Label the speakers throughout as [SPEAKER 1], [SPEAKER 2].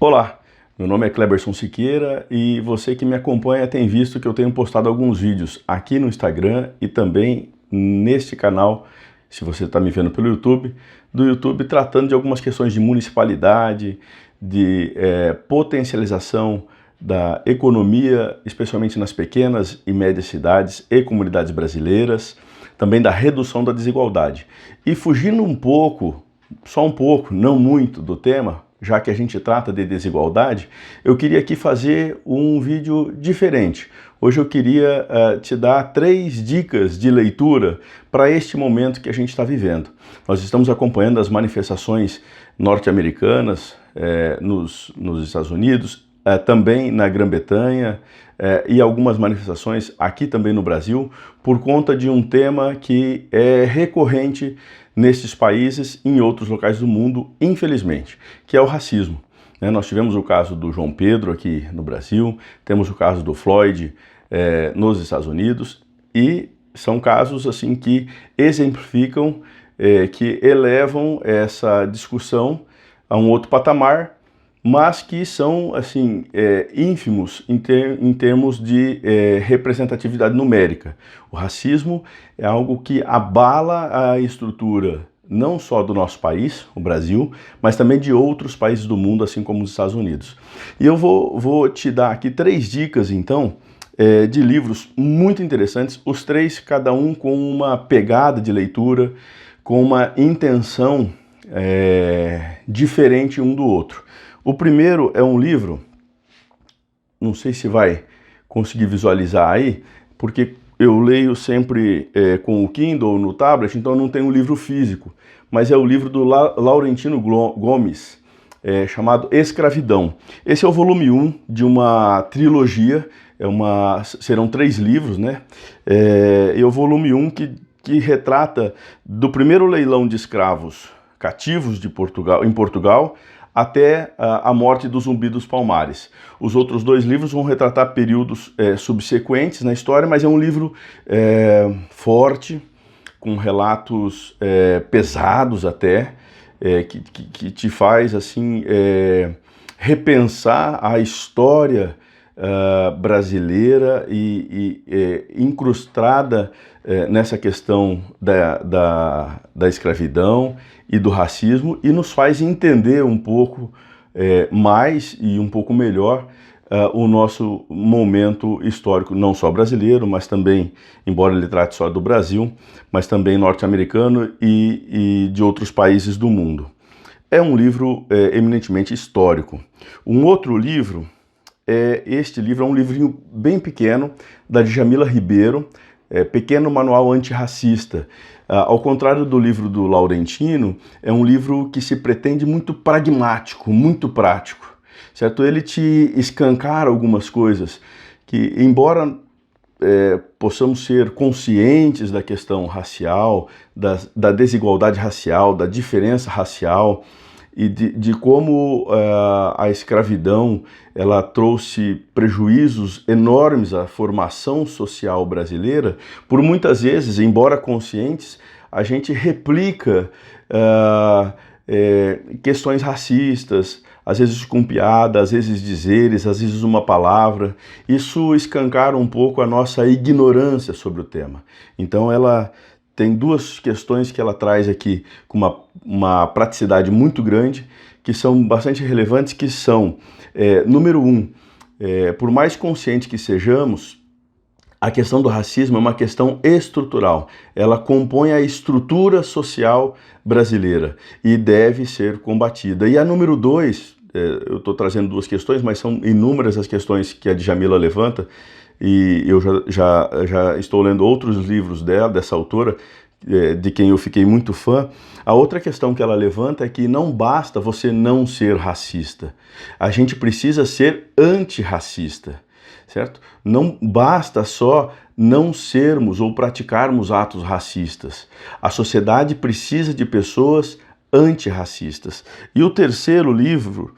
[SPEAKER 1] Olá, meu nome é Cleberson Siqueira e você que me acompanha tem visto que eu tenho postado alguns vídeos aqui no Instagram e também neste canal, se você está me vendo pelo YouTube, do YouTube tratando de algumas questões de municipalidade, de potencialização da economia, especialmente nas pequenas e médias cidades e comunidades brasileiras, também da redução da desigualdade. E fugindo um pouco, só um pouco, não muito do tema, já que a gente trata de desigualdade, eu queria aqui fazer um vídeo diferente. Hoje eu queria te dar 3 dicas de leitura para este momento que a gente está vivendo. Nós estamos acompanhando as manifestações norte-americanas nos Estados Unidos, também na Grã-Bretanha e algumas manifestações aqui também no Brasil, por conta de um tema que é recorrente nesses países e em outros locais do mundo, infelizmente, que é o racismo. Nós tivemos o caso do João Pedro aqui no Brasil, temos o caso do Floyd nos Estados Unidos, e são casos assim que exemplificam, que elevam essa discussão a um outro patamar, mas que são assim ínfimos em termos de representatividade numérica. O racismo é algo que abala a estrutura não só do nosso país, o Brasil, mas também de outros países do mundo, assim como os Estados Unidos. E eu vou te dar aqui 3 dicas, então, de livros muito interessantes, os 3, cada um com uma pegada de leitura, com uma intenção diferente um do outro. O primeiro é um livro, não sei se vai conseguir visualizar aí, porque eu leio sempre com o Kindle no tablet, então não tem um livro físico, mas é o livro do Laurentino Gomes, chamado Escravidão. Esse é o volume 1 de uma trilogia, serão 3 livros, né? E o volume 1 que retrata do primeiro leilão de escravos cativos em Portugal, até a morte do Zumbi dos Palmares. Os outros 2 livros vão retratar períodos subsequentes na história, mas é um livro forte, com relatos pesados até, que te faz assim repensar a história brasileira e incrustada nessa questão da escravidão e do racismo, e nos faz entender um pouco mais e um pouco melhor o nosso momento histórico, não só brasileiro, mas também, embora ele trate só do Brasil, mas também norte-americano e de outros países do mundo. É um livro eminentemente histórico. Um outro livro, este livro é um livrinho bem pequeno, da Djamila Ribeiro, Pequeno Manual Antirracista. Ao contrário do livro do Laurentino, é um livro que se pretende muito pragmático, muito prático, certo? Ele te escancara algumas coisas que, embora possamos ser conscientes da questão racial, da desigualdade racial, da diferença racial, e de como a escravidão ela trouxe prejuízos enormes à formação social brasileira, por muitas vezes, embora conscientes, a gente replica questões racistas, às vezes com piada, às vezes dizeres, às vezes uma palavra. Isso escancara um pouco a nossa ignorância sobre o tema. Então ela tem 2 questões que ela traz aqui com uma praticidade muito grande, que são bastante relevantes, que são, número 1, por mais consciente que sejamos, a questão do racismo é uma questão estrutural. Ela compõe a estrutura social brasileira e deve ser combatida. E a número 2, eu estou trazendo 2 questões, mas são inúmeras as questões que a Djamila levanta, e eu já estou lendo outros livros dessa autora, de quem eu fiquei muito fã. A outra questão que ela levanta é que não basta você não ser racista, a gente precisa ser antirracista, certo? Não basta só não sermos ou praticarmos atos racistas, a sociedade precisa de pessoas antirracistas. E o terceiro livro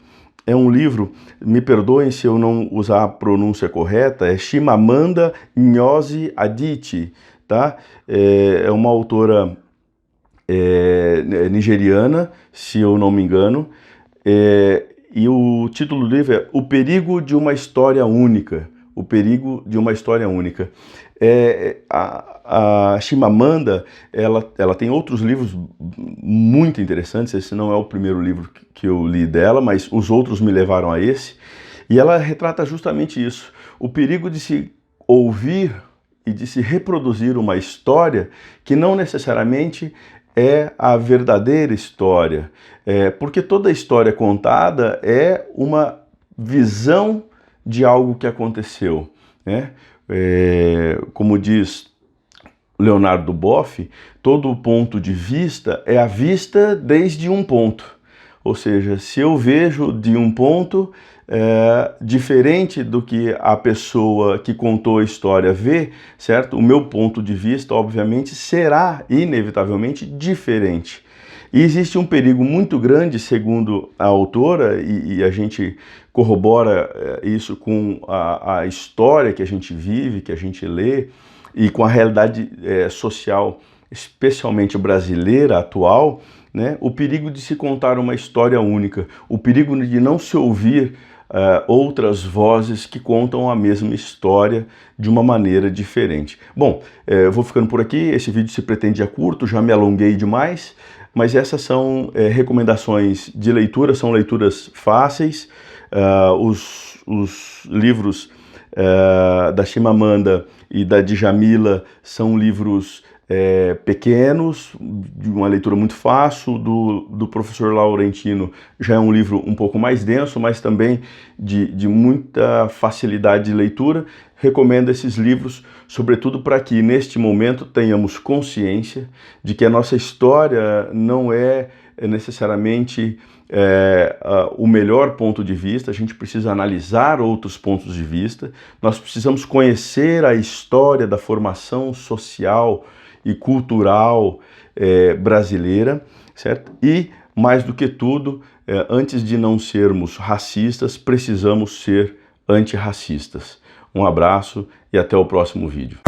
[SPEAKER 1] é um livro, me perdoem se eu não usar a pronúncia correta, é Chimamanda Ngozi Adichie, tá? É uma autora nigeriana, se eu não me engano, E o título do livro é O Perigo de uma História Única. O Perigo de uma História Única. A Chimamanda, ela tem outros livros muito interessantes. Esse não é o primeiro livro que eu li dela, mas os outros me levaram a esse. E ela retrata justamente isso, o perigo de se ouvir e de se reproduzir uma história que não necessariamente é a verdadeira história, porque toda história contada é uma visão de algo que aconteceu, né? Como diz Leonardo Boff, todo ponto de vista é a vista desde um ponto. Ou seja, se eu vejo de um ponto diferente do que a pessoa que contou a história vê, certo? O meu ponto de vista, obviamente, será inevitavelmente diferente. E existe um perigo muito grande, segundo a autora, e a gente corrobora isso com a história que a gente vive, que a gente lê, e com a realidade social, especialmente brasileira, atual, né? O perigo de se contar uma história única, o perigo de não se ouvir outras vozes que contam a mesma história de uma maneira diferente. Bom, eu vou ficando por aqui, esse vídeo se pretendia curto, já me alonguei demais, mas essas são recomendações de leitura, são leituras fáceis. Os livros da Chimamanda e da Djamila são livros pequenos, de uma leitura muito fácil. Do professor Laurentino já é um livro um pouco mais denso, mas também de muita facilidade de leitura. Recomendo esses livros, sobretudo para que neste momento tenhamos consciência de que a nossa história não é necessariamente o melhor ponto de vista. A gente precisa analisar outros pontos de vista, nós precisamos conhecer a história da formação social e cultural brasileira, certo? E, mais do que tudo, antes de não sermos racistas, precisamos ser antirracistas. Um abraço e até o próximo vídeo.